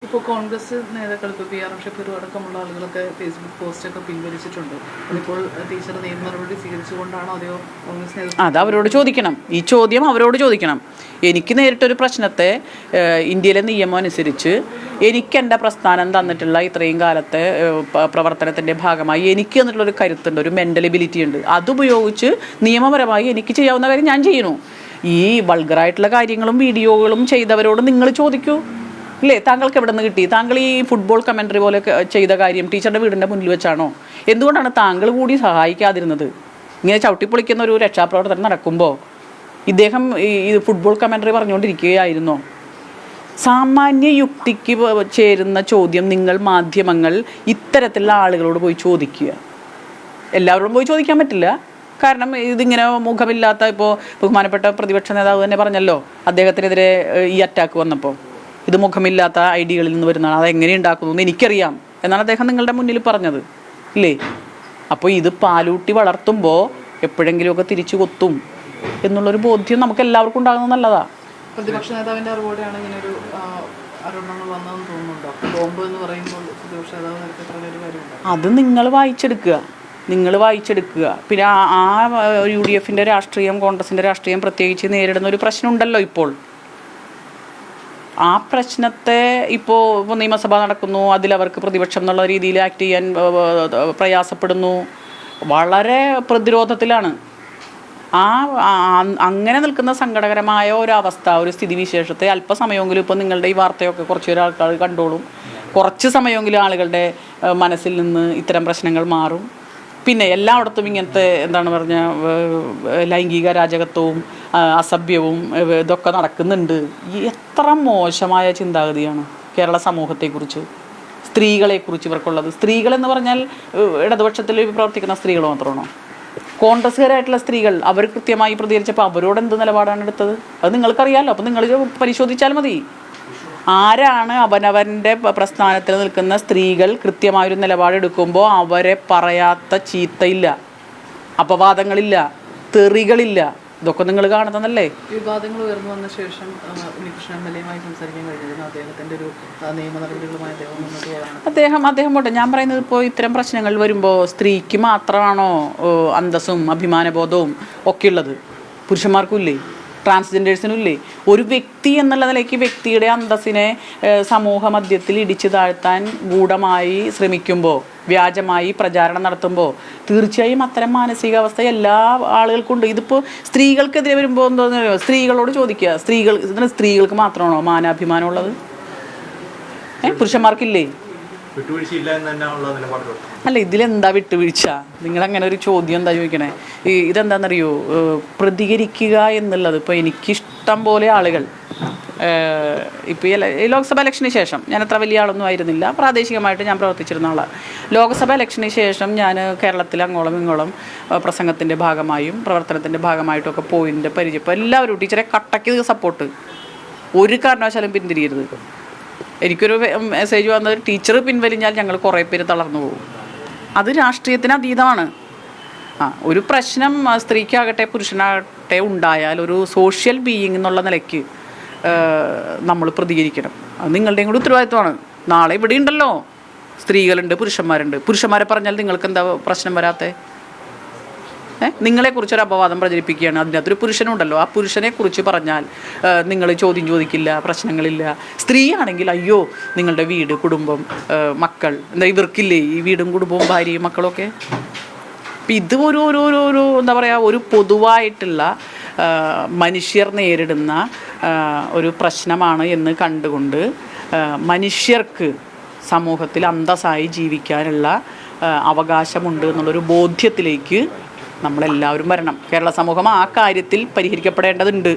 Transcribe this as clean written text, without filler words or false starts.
ഇപ്പോൾ കോൺഗ്രസ് നേതാക്കൾ ഇപ്പോൾ പി ആർ ഷഫീർ അടക്കമുള്ള ആളുകളൊക്കെ ഫേസ്ബുക്ക് പോസ്റ്റൊക്കെ പിൻവലിച്ചിട്ടുണ്ട്. അതിപ്പോൾ ടീച്ചർ നിയമ നടപടി സ്വീകരിച്ചുകൊണ്ടാണോ അതെയോ കോൺഗ്രസ് നേതൃത്വം? അത് അവരോട് ചോദിക്കണം. ഈ ചോദ്യം അവരോട് ചോദിക്കണം. എനിക്ക് നേരിട്ടൊരു പ്രശ്നത്തെ ഇന്ത്യയിലെ നിയമം അനുസരിച്ച് എനിക്ക് എൻ്റെ പ്രസ്ഥാനം തന്നിട്ടുള്ള ഇത്രയും കാലത്തെ പ്രവർത്തനത്തിൻ്റെ ഭാഗമായി എനിക്ക് തന്നിട്ടുള്ളൊരു കരുത്തുണ്ട്, ഒരു മെൻ്റൽ എബിലിറ്റി ഉണ്ട്. അതുപയോഗിച്ച് നിയമപരമായി എനിക്ക് ചെയ്യാവുന്ന കാര്യം ഞാൻ ചെയ്യുന്നു. ഈ വൾഗറായിട്ടുള്ള കാര്യങ്ങളും വീഡിയോകളും ചെയ്തവരോട് നിങ്ങൾ ചോദിക്കൂ. ഇല്ലേ, താങ്കൾക്ക് എവിടെ നിന്ന് കിട്ടി? താങ്കൾ ഈ ഫുട്ബോൾ കമൻട്രി പോലെ ചെയ്ത കാര്യം ടീച്ചറുടെ വീടിൻ്റെ മുന്നിൽ വെച്ചാണോ? എന്തുകൊണ്ടാണ് താങ്കൾ കൂടി സഹായിക്കാതിരുന്നത്? ഇങ്ങനെ ചവിട്ടിപ്പൊളിക്കുന്ന ഒരു രക്ഷാപ്രവർത്തനം നടക്കുമ്പോൾ ഇദ്ദേഹം ഈ ഫുട്ബോൾ കമൻട്രി പറഞ്ഞുകൊണ്ടിരിക്കുകയായിരുന്നോ? സാമാന്യ യുക്തിക്ക് ചേരുന്ന ചോദ്യം നിങ്ങൾ മാധ്യമങ്ങൾ ഇത്തരത്തിലുള്ള ആളുകളോട് പോയി ചോദിക്കുക. എല്ലാവരോടും പോയി ചോദിക്കാൻ പറ്റില്ല. കാരണം ഇതിങ്ങനെ മുഖമില്ലാത്ത, ഇപ്പോൾ ബഹുമാനപ്പെട്ട പ്രതിപക്ഷ നേതാവ് തന്നെ പറഞ്ഞല്ലോ, അദ്ദേഹത്തിനെതിരെ ഈ അറ്റാക്ക് വന്നപ്പോൾ ഇത് മുഖമില്ലാത്ത ഐഡിയകളിൽ നിന്ന് വരുന്നതാണ്, അതെങ്ങനെ ഉണ്ടാക്കുന്നു എന്ന് എനിക്കറിയാം എന്നാണ് അദ്ദേഹം നിങ്ങളുടെ മുന്നിൽ പറഞ്ഞത്, ഇല്ലേ? അപ്പോൾ ഇത് പാലൂട്ടി വളർത്തുമ്പോൾ എപ്പോഴെങ്കിലുമൊക്കെ തിരിച്ചു കൊത്തും എന്നുള്ളൊരു ബോധ്യം നമുക്ക് എല്ലാവർക്കും ഉണ്ടാകുന്നത് നല്ലതാണ്. പ്രതിപക്ഷ നേതാവിൻ്റെ അറിവോടെയാണ് ഇങ്ങനൊരു ആരോപണങ്ങൾ വന്നതെന്ന് തോന്നുന്നുണ്ടോ? ബോംബ് എന്ന് പറയുമ്പോൾ പ്രതിപക്ഷ നേതാവ് നേരത്തെ പറഞ്ഞൊരു കാര്യമുണ്ട്. അത് നിങ്ങൾ വായിച്ചെടുക്കുക. പിന്നെ ആ UDF രാഷ്ട്രീയം, കോൺഗ്രസിൻ്റെ രാഷ്ട്രീയം പ്രത്യേകിച്ച് നേരിടുന്ന ഒരു പ്രശ്നമുണ്ടല്ലോ ഇപ്പോൾ. ആ പ്രശ്നത്തെ ഇപ്പോൾ നിയമസഭ നടക്കുന്നു, അതിലവർക്ക് പ്രതിപക്ഷം എന്നുള്ള രീതിയിൽ ആക്ട് ചെയ്യാൻ പ്രയാസപ്പെടുന്നു, വളരെ പ്രതിരോധത്തിലാണ്. അങ്ങനെ നിൽക്കുന്ന സങ്കടകരമായ ഒരവസ്ഥ, ഒരു സ്ഥിതിവിശേഷത്തെ അല്പസമയമെങ്കിലും ഇപ്പോൾ നിങ്ങളുടെ ഈ വാർത്തയൊക്കെ കുറച്ച് ആൾക്കാർ കണ്ടോളും. കുറച്ച് സമയമെങ്കിലും ആളുകളുടെ മനസ്സിൽ നിന്ന് ഇത്തരം പ്രശ്നങ്ങൾ മാറും. പിന്നെ എല്ലായിടത്തും ഇങ്ങനത്തെ എന്താണ് പറഞ്ഞാൽ ലൈംഗിക രാജകത്വവും അസഭ്യവും ഇതൊക്കെ നടക്കുന്നുണ്ട്. എത്ര മോശമായ ചിന്താഗതിയാണ് കേരള സമൂഹത്തെക്കുറിച്ച്, സ്ത്രീകളെക്കുറിച്ച് ഇവർക്കുള്ളത്. സ്ത്രീകളെന്ന് പറഞ്ഞാൽ ഇടതുപക്ഷത്തിൽ പ്രവർത്തിക്കുന്ന സ്ത്രീകൾ മാത്രമാണോ? കോൺഗ്രസ്സുകാരായിട്ടുള്ള സ്ത്രീകൾ അവർ കൃത്യമായി പ്രതികരിച്ചപ്പോൾ അവരോട് എന്ത് നിലപാടാണ് എടുത്തത്? അത് നിങ്ങൾക്കറിയാമല്ലോ. അപ്പോൾ നിങ്ങൾ പരിശോധിച്ചാൽ മതി. ആരാണ് അവനവൻ്റെ പ്രസ്ഥാനത്തിൽ നിൽക്കുന്ന സ്ത്രീകൾ കൃത്യമായൊരു നിലപാടെടുക്കുമ്പോൾ അവരെ പറയാത്ത ചീത്തയില്ല, അപവാദങ്ങളില്ല, തെറികളില്ല. ഇതൊക്കെ നിങ്ങൾ കാണുന്നതല്ലേ? വിവാദങ്ങൾ ഉയർന്നു വന്ന ശേഷം ഉണ്ണികൃഷ്ണൻ MLA-യുമായി സംസാരിക്കാൻ കഴിഞ്ഞിരുന്നു. അദ്ദേഹത്തിൻ്റെ ഒരു നിയമ നടപടികളുമായി അദ്ദേഹം പോട്ടെ. ഞാൻ പറയുന്നത് ഇപ്പോൾ ഇത്തരം പ്രശ്നങ്ങൾ വരുമ്പോൾ സ്ത്രീക്ക് മാത്രമാണോ അന്തസ്സും അഭിമാനബോധവും ഒക്കെ ഉള്ളത്? പുരുഷന്മാർക്കും ഇല്ലേ? ട്രാൻസ്ജെൻഡേഴ്സിനും ഇല്ലേ? ഒരു വ്യക്തി എന്നുള്ള നിലയ്ക്ക് വ്യക്തിയുടെ അന്തസ്സിനെ സമൂഹ മധ്യത്തിൽ ഇടിച്ചു താഴ്ത്താൻ ഗൂഢമായി ശ്രമിക്കുമ്പോൾ, വ്യാജമായി പ്രചാരണം നടത്തുമ്പോൾ തീർച്ചയായും അത്തരം മാനസികാവസ്ഥ എല്ലാ ആളുകൾക്കും ഉണ്ട്. ഇതിപ്പോൾ സ്ത്രീകൾക്കെതിരെ വരുമ്പോൾ എന്തോന്ന് സ്ത്രീകളോട് ചോദിക്കുക. സ്ത്രീകൾക്ക് മാത്രമാണോ മാനാഭിമാനം ഉള്ളത്? പുരുഷന്മാർക്കില്ലേ? അല്ല, ഇതിലെന്താ വിട്ടുവീഴ്ച? നിങ്ങളങ്ങനെ ഒരു ചോദ്യം എന്താ ചോദിക്കണേ? ഇതെന്താണെന്നറിയോ, പ്രതികരിക്കുക എന്നുള്ളത്. ഇപ്പോൾ എനിക്കിഷ്ടം പോലെ ആളുകൾ ഇപ്പോൾ ഈ ലോക്സഭ ഇലക്ഷന് ശേഷം, ഞാൻ അത്ര വലിയ ആളൊന്നും ആയിരുന്നില്ല, പ്രാദേശികമായിട്ട് ഞാൻ പ്രവർത്തിച്ചിരുന്ന ആളാണ്. ലോക്സഭ ഇലക്ഷന് ശേഷം ഞാൻ കേരളത്തിൽ അങ്ങോളം ഇങ്ങോളം പ്രസംഗത്തിൻ്റെ ഭാഗമായും പ്രവർത്തനത്തിൻ്റെ ഭാഗമായിട്ടൊക്കെ പോയിൻ്റെ പരിചയം. ഇപ്പോൾ എല്ലാവരും ടീച്ചറെ കട്ടയ്ക്ക് സപ്പോർട്ട്, ഒരു കാരണവശാലും പിന്തിരിയരുത്. എനിക്കൊരു മെസ്സേജ് വന്നത്, ടീച്ചർ പിൻവലിഞ്ഞാൽ ഞങ്ങൾ കുറേ പേര് തളർന്നു പോകും. അത് രാഷ്ട്രീയത്തിന് അതീതമാണ്. ഒരു പ്രശ്നം സ്ത്രീക്കാകട്ടെ പുരുഷനാകട്ടെ ഉണ്ടായാൽ ഒരു സോഷ്യൽ ബീയിങ് എന്നുള്ള നിലയ്ക്ക് നമ്മൾ പ്രതികരിക്കണം. അത് നിങ്ങളുടെയും കൂടി ഉത്തരവാദിത്വമാണ്. നാളെ ഇവിടെ ഉണ്ടല്ലോ, സ്ത്രീകളുണ്ട്, പുരുഷന്മാരുണ്ട്. പുരുഷന്മാരെ പറഞ്ഞാൽ നിങ്ങൾക്ക് എന്താ പ്രശ്നം വരാത്തേ? നിങ്ങളെക്കുറിച്ചൊരു അപവാദം പ്രചരിപ്പിക്കുകയാണ്, അതിനകത്തൊരു പുരുഷനുണ്ടല്ലോ, ആ പുരുഷനെക്കുറിച്ച് പറഞ്ഞാൽ നിങ്ങൾ ചോദ്യം ചോദിക്കില്ല, പ്രശ്നങ്ങളില്ല. സ്ത്രീ ആണെങ്കിൽ അയ്യോ നിങ്ങളുടെ വീട്, കുടുംബം, മക്കൾ, എന്താ ഇവർക്കില്ലേ ഈ വീടും കുടുംബവും ഭാര്യയും മക്കളൊക്കെ? അപ്പം ഇത് ഒരു എന്താ പറയുക, ഒരു പൊതുവായിട്ടുള്ള മനുഷ്യർ നേരിടുന്ന ഒരു പ്രശ്നമാണ് എന്ന് കണ്ടുകൊണ്ട് മനുഷ്യർക്ക് സമൂഹത്തിൽ അന്തസ്സായി ജീവിക്കാനുള്ള അവകാശമുണ്ട് എന്നുള്ളൊരു ബോധ്യത്തിലേക്ക് നമ്മളെല്ലാവരും വരണം. കേരള സമൂഹം ആ കാര്യത്തിൽ പരിഹരിക്കപ്പെടേണ്ടതുണ്ട്.